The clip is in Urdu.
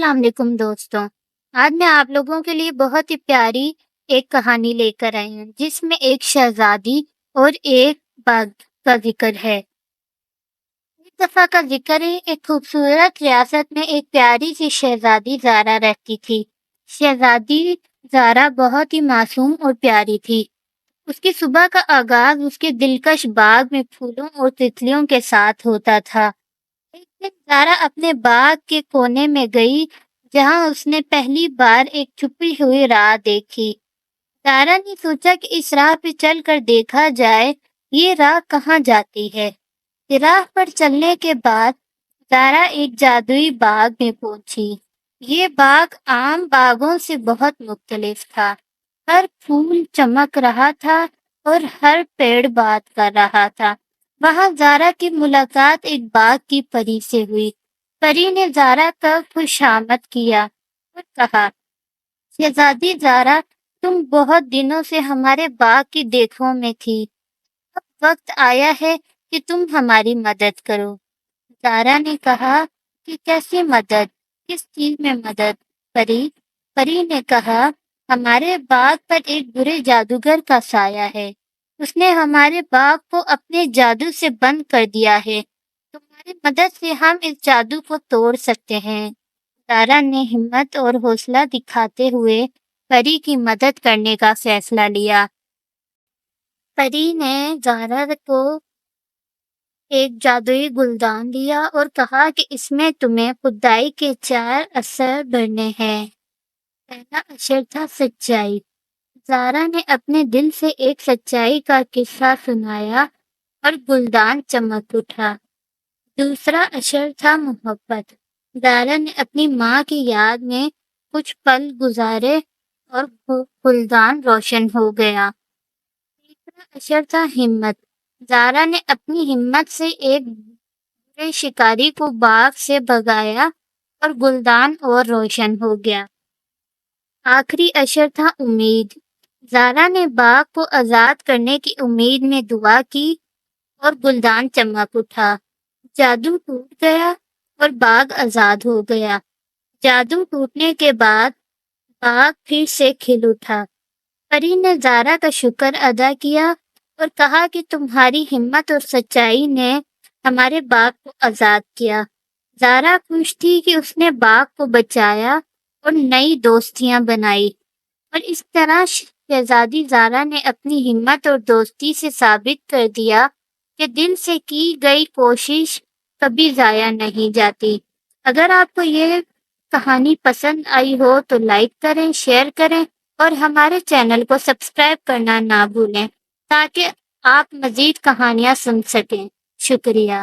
السلام علیکم دوستوں۔ آج میں آپ لوگوں کے لیے بہت ہی پیاری ایک کہانی لے کر آئی ہوں جس میں ایک شہزادی اور ایک باغ کا ذکر ہے۔ ایک دفعہ کا ذکر ہے، ایک خوبصورت ریاست میں ایک پیاری سی شہزادی زارا رہتی تھی۔ شہزادی زارا بہت ہی معصوم اور پیاری تھی۔ اس کی صبح کا آغاز اس کے دلکش باغ میں پھولوں اور تتلیوں کے ساتھ ہوتا تھا۔ ایک دن زارا اپنے باغ کے کونے میں گئی جہاں اس نے پہلی بار ایک چھپی ہوئی راہ دیکھی۔ زارا نے سوچا کہ اس راہ پہ چل کر دیکھا جائے یہ راہ کہاں جاتی ہے۔ راہ پر چلنے کے بعد زارا ایک جادوئی باغ میں پہنچی۔ یہ باغ عام باغوں سے بہت مختلف تھا۔ ہر پھول چمک رہا تھا اور ہر پیڑ بات کر رہا تھا۔ وہاں زارا کی ملاقات ایک باغ کی پری سے ہوئی۔ پری نے زارا کا خوش آمد کیا اور کہا، شہزادی زارا، تم بہت دنوں سے ہمارے باغ کی دیکھوں میں تھی۔ اب وقت آیا ہے کہ تم ہماری مدد کرو۔ زارا نے کہا کہ کیسی مدد؟ کس چیز میں مدد؟ پری نے کہا، ہمارے باغ پر ایک برے جادوگر کا سایہ ہے۔ اس نے ہمارے باغ کو اپنے جادو سے بند کر دیا ہے۔ تمہاری مدد سے ہم اس جادو کو توڑ سکتے ہیں۔ زارا نے ہمت اور حوصلہ دکھاتے ہوئے پری کی مدد کرنے کا فیصلہ لیا۔ پری نے زارا کو ایک جادوئی گلدان دیا اور کہا کہ اس میں تمہیں خدائی کے 4 اثر بھرنے ہیں۔ پہلا اثر تھا سچائی۔ زارا نے اپنے دل سے ایک سچائی کا قصہ سنایا اور گلدان چمک اٹھا۔ دوسرا اثر تھا محبت۔ زارا نے اپنی ماں کی یاد میں کچھ پل گزارے اور گلدان روشن ہو گیا۔ تیسرا اثر تھا ہمت۔ زارا نے اپنی ہمت سے ایک برے شکاری کو باغ سے بھگایا اور گلدان اور روشن ہو گیا۔ آخری اثر تھا امید۔ زارا نے باغ کو آزاد کرنے کی امید میں دعا کی اور گلدان چمک اٹھا۔ جادو ٹوٹ گیا اور باغ آزاد ہو گیا۔ جادو ٹوٹنے کے بعد باغ پھر سے کھل اٹھا۔ پری نے زارا کا شکر ادا کیا اور کہا کہ تمہاری ہمت اور سچائی نے ہمارے باغ کو آزاد کیا۔ زارا خوش تھی کہ اس نے باغ کو بچایا اور نئی دوستیاں بنائی، اور اس طرح شہزادی زارا نے اپنی ہمت اور دوستی سے ثابت کر دیا کہ دل سے کی گئی کوشش کبھی ضائع نہیں جاتی۔ اگر آپ کو یہ کہانی پسند آئی ہو تو لائک کریں، شیئر کریں اور ہمارے چینل کو سبسکرائب کرنا نہ بھولیں تاکہ آپ مزید کہانیاں سن سکیں۔ شکریہ۔